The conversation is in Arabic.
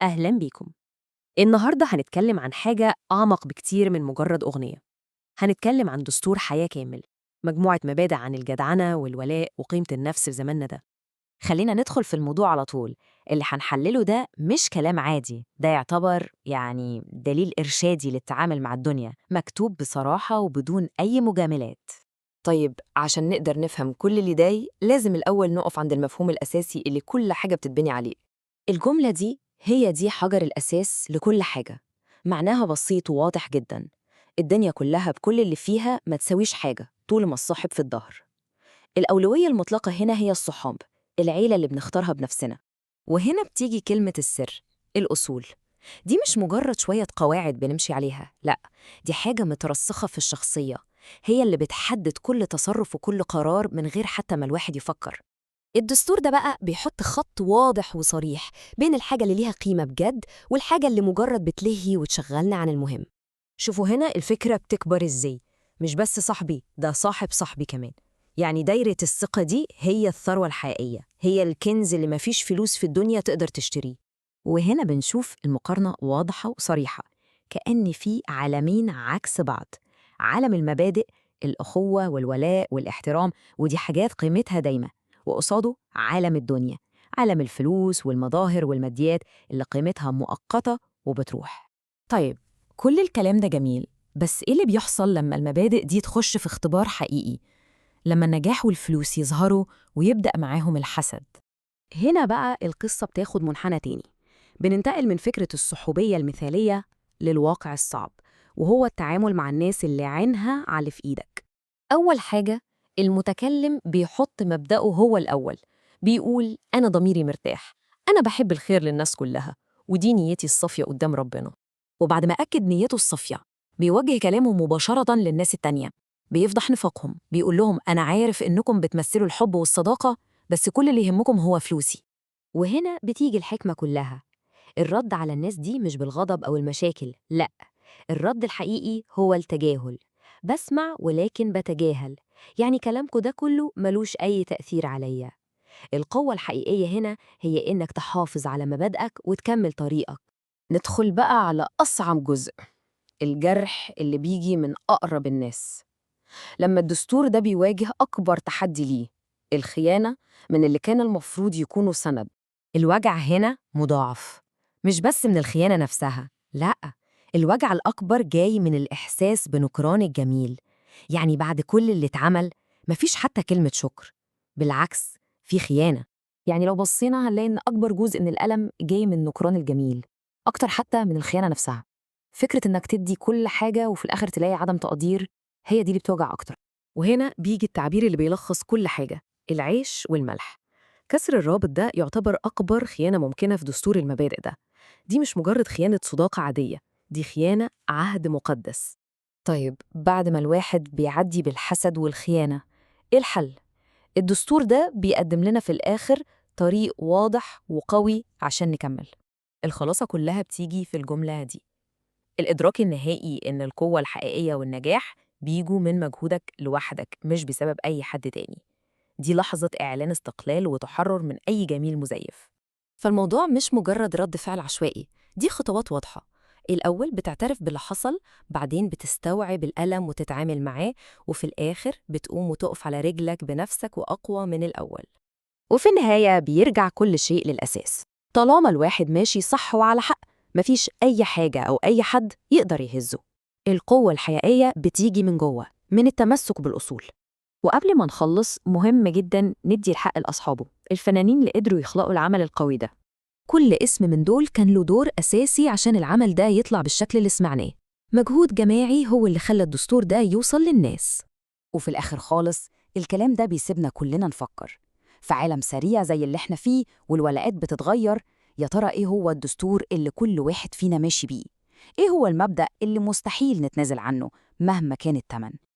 أهلا بيكم. النهاردة هنتكلم عن حاجة أعمق بكتير من مجرد أغنية. هنتكلم عن دستور حياة كامل، مجموعة مبادئ عن الجدعنة والولاء وقيمة النفس في زماننا ده. خلينا ندخل في الموضوع على طول. اللي هنحلله ده مش كلام عادي، ده يعتبر دليل إرشادي للتعامل مع الدنيا، مكتوب بصراحة وبدون أي مجاملات. طيب عشان نقدر نفهم كل اللي داي لازم الأول نقف عند المفهوم الأساسي اللي كل حاجة بتتبني عليه. الجملة دي هي دي حجر الأساس لكل حاجة. معناها بسيط وواضح جدا. الدنيا كلها بكل اللي فيها ما تسويش حاجة طول ما الصاحب في الظهر. الأولوية المطلقة هنا هي الصحاب، العيلة اللي بنختارها بنفسنا. وهنا بتيجي كلمة السر، الأصول. دي مش مجرد شوية قواعد بنمشي عليها، لأ، دي حاجة مترسخة في الشخصية، هي اللي بتحدد كل تصرف وكل قرار من غير حتى ما الواحد يفكر. الدستور ده بقى بيحط خط واضح وصريح بين الحاجة اللي ليها قيمة بجد والحاجة اللي مجرد بتلهي وتشغلنا عن المهم. شوفوا هنا الفكرة بتكبر إزاي. مش بس صاحبي، ده صاحب صاحبي كمان. يعني دايرة الثقة دي هي الثروة الحقيقية، هي الكنز اللي مفيش فلوس في الدنيا تقدر تشتريه. وهنا بنشوف المقارنة واضحة وصريحة، كأن في عالمين عكس بعض. عالم المبادئ، الأخوة والولاء والاحترام، ودي حاجات قيمتها دايمة. وقصاده عالم الدنيا، عالم الفلوس والمظاهر والماديات اللي قيمتها مؤقتة وبتروح. طيب، كل الكلام ده جميل، بس إيه اللي بيحصل لما المبادئ دي تخش في اختبار حقيقي؟ لما النجاح والفلوس يظهروا ويبدأ معاهم الحسد. هنا بقى القصة بتاخد منحنى تاني. بننتقل من فكرة الصحوبية المثالية للواقع الصعب، وهو التعامل مع الناس اللي عينها على اللي في إيدك. أول حاجة، المتكلم بيحط مبدأه هو الأول. بيقول أنا ضميري مرتاح، أنا بحب الخير للناس كلها، ودي نيتي الصافية قدام ربنا. وبعد ما أكد نيته الصافية، بيوجه كلامه مباشرة للناس التانية. بيفضح نفاقهم، بيقول لهم أنا عارف إنكم بتمثلوا الحب والصداقة، بس كل اللي يهمكم هو فلوسي. وهنا بتيجي الحكمة كلها. الرد على الناس دي مش بالغضب أو المشاكل، لأ، الرد الحقيقي هو التجاهل. بسمع ولكن بتجاهل، يعني كلامكم ده كله ملوش أي تأثير عليا. القوة الحقيقية هنا هي إنك تحافظ على مبادئك وتكمل طريقك. ندخل بقى على أصعب جزء، الجرح اللي بيجي من أقرب الناس. لما الدستور ده بيواجه أكبر تحدي ليه، الخيانة، من اللي كان المفروض يكونوا سند. الوجع هنا مضاعف، مش بس من الخيانة نفسها، لأ، الوجع الأكبر جاي من الإحساس بنكران الجميل. يعني بعد كل اللي اتعمل مفيش حتى كلمة شكر، بالعكس، في خيانة. يعني لو بصينا هنلاقي إن أكبر جزء من الألم جاي من نكران الجميل، أكتر حتى من الخيانة نفسها. فكرة إنك تدي كل حاجة وفي الآخر تلاقي عدم تقدير، هي دي اللي بتوجع أكتر. وهنا بيجي التعبير اللي بيلخص كل حاجة: العيش والملح. كسر الرابط ده يعتبر أكبر خيانة ممكنة في دستور المبادئ ده. دي مش مجرد خيانة صداقة عادية، دي خيانة عهد مقدس. طيب بعد ما الواحد بيعدي بالحسد والخيانة، إيه الحل؟ الدستور ده بيقدم لنا في الآخر طريق واضح وقوي عشان نكمل. الخلاصة كلها بتيجي في الجملة دي: الإدراك النهائي إن القوة الحقيقية والنجاح بيجوا من مجهودك لوحدك، مش بسبب أي حد تاني. دي لحظة إعلان استقلال وتحرر من أي جميل مزيف. فالموضوع مش مجرد رد فعل عشوائي، دي خطوات واضحة. الأول بتعترف باللي حصل، بعدين بتستوعب الألم وتتعامل معاه، وفي الآخر بتقوم وتقف على رجلك بنفسك وأقوى من الأول. وفي النهاية بيرجع كل شيء للأساس. طالما الواحد ماشي صح وعلى حق، مفيش أي حاجة أو أي حد يقدر يهزه. القوة الحقيقية بتيجي من جوه، من التمسك بالأصول. وقبل ما نخلص، مهم جدا ندي الحق لأصحابه، الفنانين اللي قدروا يخلقوا العمل القوي ده. كل اسم من دول كان له دور أساسي عشان العمل ده يطلع بالشكل اللي سمعناه. مجهود جماعي هو اللي خلى الدستور ده يوصل للناس. وفي الآخر خالص، الكلام ده بيسيبنا كلنا نفكر. في عالم سريع زي اللي احنا فيه والولاءات بتتغير، يا ترى ايه هو الدستور اللي كل واحد فينا ماشي بيه؟ ايه هو المبدأ اللي مستحيل نتنازل عنه مهما كان التمن؟